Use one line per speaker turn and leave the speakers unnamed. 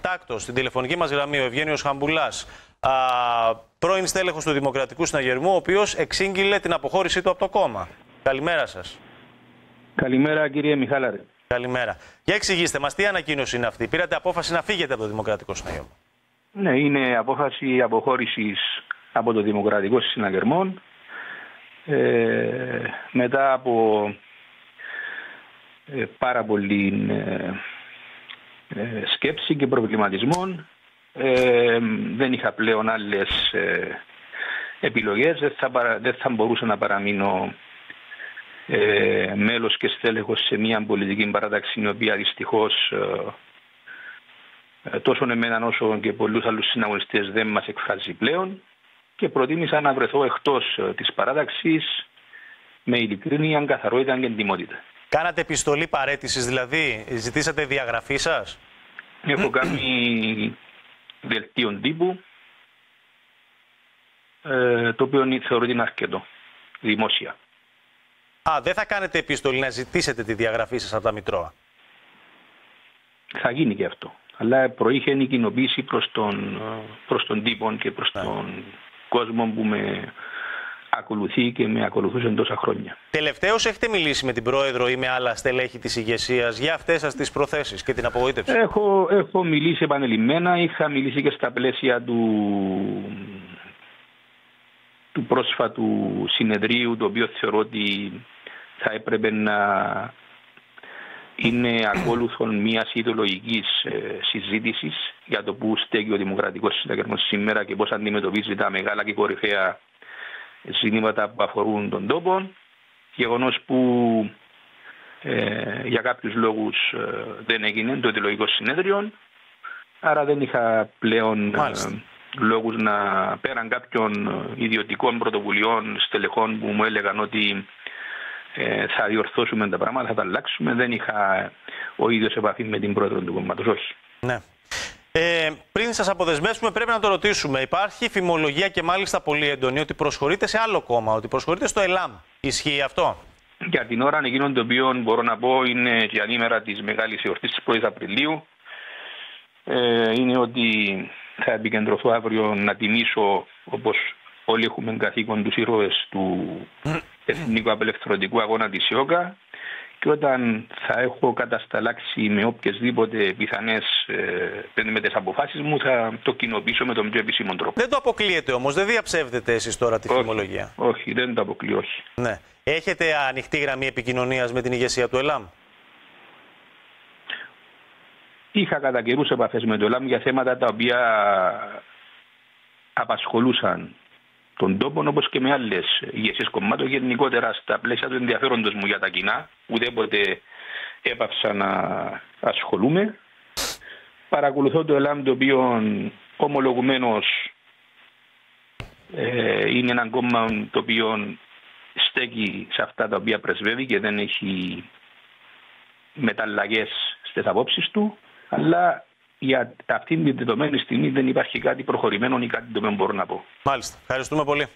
εκτάκτως στην τηλεφωνική μας γραμμή ο Ευγένιος Χαμπουλάς, πρώην στέλεχος του Δημοκρατικού Συναγερμού, ο οποίος εξήγηλε την αποχώρησή του από το κόμμα. Καλημέρα σας.
Καλημέρα κύριε Μιχάλαρη.
Καλημέρα. Για εξηγήστε μας, τι ανακοίνωση είναι αυτή? Πήρατε απόφαση να φύγετε από το Δημοκρατικό Συναγερμό?
Ναι, είναι απόφαση αποχώρησης από το Δημοκρατικό Συναγερμό. Μετά από πάρα πολύ σκέψη και προβληματισμό, δεν είχα πλέον άλλες επιλογές. Δεν θα μπορούσα να παραμείνω μέλος και στέλεχος σε μια πολιτική παράταξη η οποία δυστυχώς τόσο εμένα όσο και πολλούς άλλους συναγωνιστές δεν μας εκφράζει πλέον, και προτίμησα να βρεθώ εκτός της παράταξης με ειλικρίνεια, καθαρότητα και εντιμότητα. Κάνατε
επιστολή παραίτησης, δηλαδή ζητήσατε διαγραφή σας?
Έχω κάνει δελτίο τύπου, το οποίο θεωρώ ότι είναι αρκετό, δημόσια.
Δεν θα κάνετε επιστολή να ζητήσετε τη διαγραφή σας από τα Μητρώα?
Θα γίνει και αυτό. Αλλά προείχε η κοινοποίηση προς τον τύπο και προς τον κόσμο που με ακολουθεί και με ακολουθούσε τόσα χρόνια.
Τελευταίως έχετε μιλήσει με την Πρόεδρο ή με άλλα στελέχη της ηγεσίας για αυτές σας τις προθέσεις και την απογοήτευση?
Έχω μιλήσει επανελειμμένα. Είχα μιλήσει και στα πλαίσια του πρόσφατου συνεδρίου, το οποίο θεωρώ ότι θα έπρεπε να είναι ακόλουθον μιας ιδεολογικής συζήτησης για το που στέκει ο Δημοκρατικός Συναγερμός σήμερα και πώς αντιμετωπίζει τα μεγάλα και κορυφαία ζητήματα που αφορούν τον τόπο. Γεγονός που για κάποιους λόγους δεν έγινε το ιδεολογικό συνέδριο, άρα δεν είχα πλέον λόγους να, πέραν κάποιων ιδιωτικών πρωτοβουλειών στελεχών που μου έλεγαν ότι θα διορθώσουμε τα πράγματα, θα τα αλλάξουμε, δεν είχα ο ίδιος επαφή με την πρόεδρο του κόμματος, όχι.
Ναι. Πριν σας αποδεσμεύσουμε, πρέπει να το ρωτήσουμε. Υπάρχει φημολογία και μάλιστα πολύ έντονη ότι προσχωρείτε σε άλλο κόμμα, ότι προσχωρείτε στο ΕΛΑΜ. Ισχύει αυτό?
Για την ώρα, εκείνο το οποίο μπορώ να πω είναι για ημέρα της μεγάλης εορτής της 1ης Απριλίου, είναι ότι θα επικεντρωθώ αύριο να τιμήσω, όπως όλοι έχουμε καθήκον, τους ήρωες του Εθνικού Απελευθερωτικού Αγώνα της ΙΟΚΑ, και όταν θα έχω κατασταλάξει με οποιασδήποτε πιθανές πέντε αποφάσεις μου, θα το κοινοποιήσω με τον πιο επίσημο τρόπο.
Δεν το αποκλείετε όμως, δεν διαψεύδετε εσείς τώρα τη φημολογία?
Όχι, δεν το αποκλείω, όχι.
Ναι. Έχετε ανοιχτή γραμμή επικοινωνίας με την ηγεσία του ΕΛΑΜ?
Είχα κατά καιρούς επαφές με το ΕΛΑΜ για θέματα τα οποία απασχολούσαν τον τόπο, όπως και με άλλες ηγεσίες κομμάτων. Γενικότερα, στα πλαίσια του ενδιαφέροντος μου για τα κοινά, ουδέποτε έπαυσα να ασχολούμαι. Παρακολουθώ το ΕΛΑΜ, το οποίο ομολογουμένως είναι ένα κόμμα το οποίο στέκει σε αυτά τα οποία πρεσβεύει και δεν έχει μεταλλαγές στις απόψεις του, αλλά για αυτήν την δεδομένη στιγμή δεν υπάρχει κάτι προχωρημένο ή κάτι το οποίο μπορώ να πω.
Μάλιστα. Ευχαριστούμε πολύ.